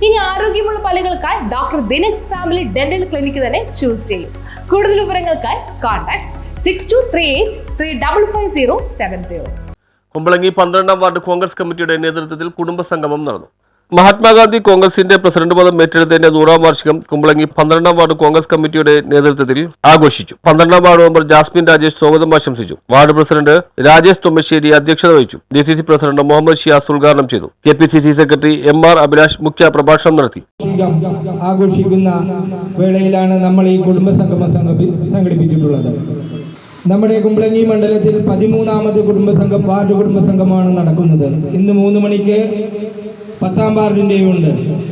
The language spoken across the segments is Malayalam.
ഇനി ആരോഗ്യമുള്ള പല്ലുകൾക്കായി ഡോക്ടർ ദിനക്സ് ഫാമിലി ഡെന്റൽ ക്ലിനിക്ക് തന്നെ ചൂസ് ചെയ്യും. കൂടുതൽ വിവരങ്ങൾക്കായി കോൺടാക്ട് 6238355070. കുമ്പളങ്ങി 12ാം വാർഡ് കോൺഗ്രസ് കമ്മിറ്റിയുടെ നേതൃത്വത്തിൽ കുടുംബസംഗമം നടന്നു. മഹാത്മാഗാന്ധി കോൺഗ്രസിന്റെ പ്രസിഡന്റ് പദം ഏറ്റെടുത്തതിന്റെ 100ാം വാർഷികം കുമ്പളങ്ങി 12ാം വാർഡ് കോൺഗ്രസ് കമ്മിറ്റിയുടെ നേതൃത്വത്തിൽ ആഘോഷിച്ചു. 12ാം വാർഡ് മെമ്പർ ജാസ്മിൻ രാജേഷ് സ്വാഗതം ആശംസിച്ചു. വാർഡ് പ്രസിഡന്റ് രാജേഷ് തുമ്പശ്ശേരി അധ്യക്ഷത വഹിച്ചു. DCC പ്രസിഡന്റ് മുഹമ്മദ് ഷിയാസ് ഉദ്ഘാടനം ചെയ്തു. KPCC സെക്രട്ടറി MR അഭിലാഷ് മുഖ്യ പ്രഭാഷണം നടത്തി. ആഘോഷിക്കുന്ന വേളയിലാണ് നമ്മൾ ഈ കുടുംബസംഗമം സംഘടിപ്പിച്ചിട്ടുള്ളത്. നമ്മുടെ കുമ്പളങ്ങി മണ്ഡലത്തിൽ 13ാമത് വാർഡ് കുടുംബസംഗമമാണ് നടക്കുന്നത്. ഇന്ന് 3 മണിക്ക് 10ാം വാർഡിൻ്റെയും ഉണ്ട്.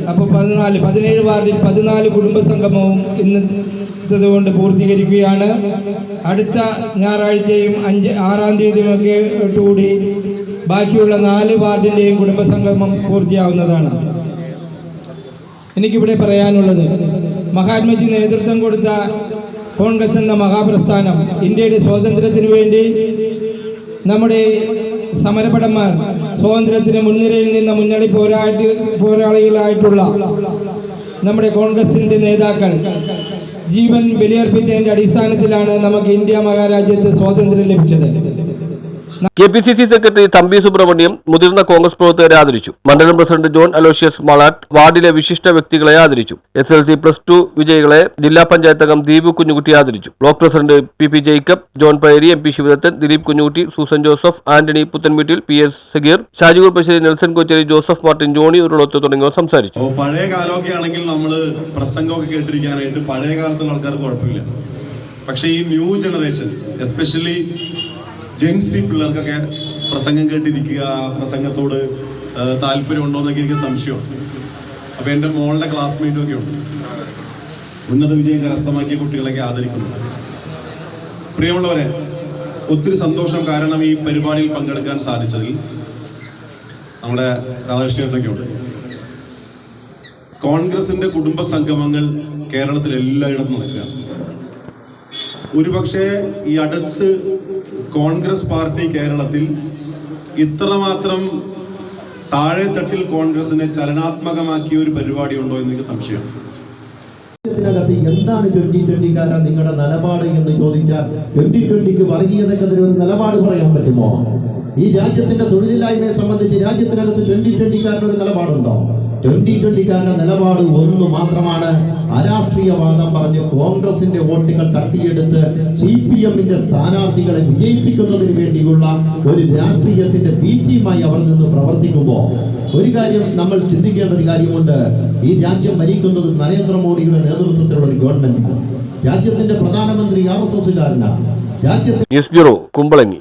അപ്പോൾ 17 വാർഡിൽ 14 കുടുംബസംഗമവും ഇന്നത്തേതുകൊണ്ട് പൂർത്തീകരിക്കുകയാണ്. അടുത്ത ഞായറാഴ്ചയും 6ാം തീയതിയുമൊക്കെ കൂടി ബാക്കിയുള്ള 4 വാർഡിൻ്റെയും കുടുംബസംഗമം പൂർത്തിയാവുന്നതാണ്. എനിക്കിവിടെ പറയാനുള്ളത്, മഹാത്മജി നേതൃത്വം കൊടുത്ത കോൺഗ്രസ് എന്ന മഹാപ്രസ്ഥാനം ഇന്ത്യയുടെ സ്വാതന്ത്ര്യത്തിനു വേണ്ടി നമ്മുടെ സമരഭടന്മാർ സ്വാതന്ത്ര്യത്തിന് മുൻനിരയിൽ നിന്ന മുന്നണി പോരാളികളായിട്ടുള്ള നമ്മുടെ കോൺഗ്രസിൻ്റെ നേതാക്കൾ ജീവൻ ബലിയർപ്പിച്ചതിൻ്റെ അടിസ്ഥാനത്തിലാണ് നമുക്ക് ഇന്ത്യ മഹാരാജ്യത്ത് സ്വാതന്ത്ര്യം ലഭിച്ചത്. KPCC സെക്രട്ടറി തമ്പി സുബ്രഹ്മണ്യം മുതിർന്ന കോൺഗ്രസ് പ്രവർത്തകരെ ആദരിച്ചു. മണ്ഡലം പ്രസിഡന്റ് ജോൺ അലോഷ്യസ് മാളാട്ട് വാർഡിലെ വിശിഷ്ട വ്യക്തികളെ ആദരിച്ചു. SLC+2 വിജയികളെ ജില്ലാ പഞ്ചായത്ത് അംഗം ദീപു കുഞ്ഞുകുട്ടി ആദരിച്ചു. Block president PP Jacob, John Payari, MP Sivadathan, Dileep Kunjukutty, Susan Joseph, Antony Puthenveettil, PS Sageer, Shajikoor Passery, Nelson Kochery, Joseph Martin, Johny Urulath തുടങ്ങിയവർ സംസാരിച്ചു. പഴയ കാലമൊക്കെ ആണെങ്കിൽ നമ്മൾ പ്രസംഗമൊക്കെ കേട്ടിരിക്കാനായിട്ട് പഴയ കാലത്തുള്ള ആൾക്കാർക്ക് കുഴപ്പമില്ല. പക്ഷേ ഈ ന്യൂ ജനറേഷൻ, എസ്പെഷ്യലി ജെൻസി പിള്ളേർക്കൊക്കെ പ്രസംഗം കേട്ടിരിക്കുക, പ്രസംഗത്തോട് താല്പര്യമുണ്ടോ എന്നൊക്കെ എനിക്ക് സംശയമാണ്. അപ്പോൾ എൻ്റെ മോളുടെ ക്ലാസ്മേറ്റൊക്കെ ഉണ്ട്, ഉന്നത വിജയം കരസ്ഥമാക്കിയ കുട്ടികളൊക്കെ ആദരിക്കുന്നു. പ്രിയമുള്ളവരെ, ഒത്തിരി സന്തോഷം. കാരണം ഈ പരിപാടിയിൽ പങ്കെടുക്കാൻ സാധിച്ചതിൽ നമ്മുടെ രാധാകൃഷ്ണനൊക്കെ ഉണ്ട്. കോൺഗ്രസിന്റെ കുടുംബ സംഗമങ്ങൾ കേരളത്തിൽ എല്ലായിടത്തും നടക്കുകയാണ്. ഒരുപക്ഷെ ഈ അടുത്ത് കോൺഗ്രസ് പാർട്ടി കേരളത്തിൽ ഇത്രമാത്രം താഴെത്തട്ടിൽ കോൺഗ്രസിനെ ചലനാത്മകമാക്കിയ ഒരു പരിപാടി ഉണ്ടോ എന്ന് എനിക്ക് സംശയം. എന്താണ് 2020 നിങ്ങളുടെ നിലപാട് എന്ന് ചോദിച്ചാൽ 2020 വർഗീയതക്കെതിരെ ഒരു നിലപാട് പറയാൻ പറ്റുമോ? ഈ രാജ്യത്തിന്റെ തൊഴിലില്ലായ്മയെ സംബന്ധിച്ച് രാജ്യത്തിനകത്ത് 2020 ഒരു നിലപാടുണ്ടോ? 2020 നിലപാട് ഒന്ന് മാത്രമാണ്. അരാഷ്ട്രീയവാദം പറഞ്ഞ് കോൺഗ്രസിന്റെ വോട്ടുകൾ തട്ടിയെടുത്ത് CPM-ന്റെ സ്ഥാനാർത്ഥികളെ വിജയിപ്പിക്കുന്നതിന് വേണ്ടിയുള്ള ഒരു രാഷ്ട്രീയത്തിന്റെ ഭീതിയുമായി അവർ നിന്ന് പ്രവർത്തിക്കുമ്പോൾ ഒരു കാര്യം നമ്മൾ ചിന്തിക്കേണ്ട ഒരു കാര്യമുണ്ട്. ഈ രാജ്യം ഭരിക്കുന്നത് നരേന്ദ്രമോദിയുടെ നേതൃത്വത്തിലുള്ള ഒരു ഗവൺമെന്റാണ്. രാജ്യത്തിന്റെ പ്രധാനമന്ത്രി RSSകാരനാണ്. News bureau, Kumbalangi.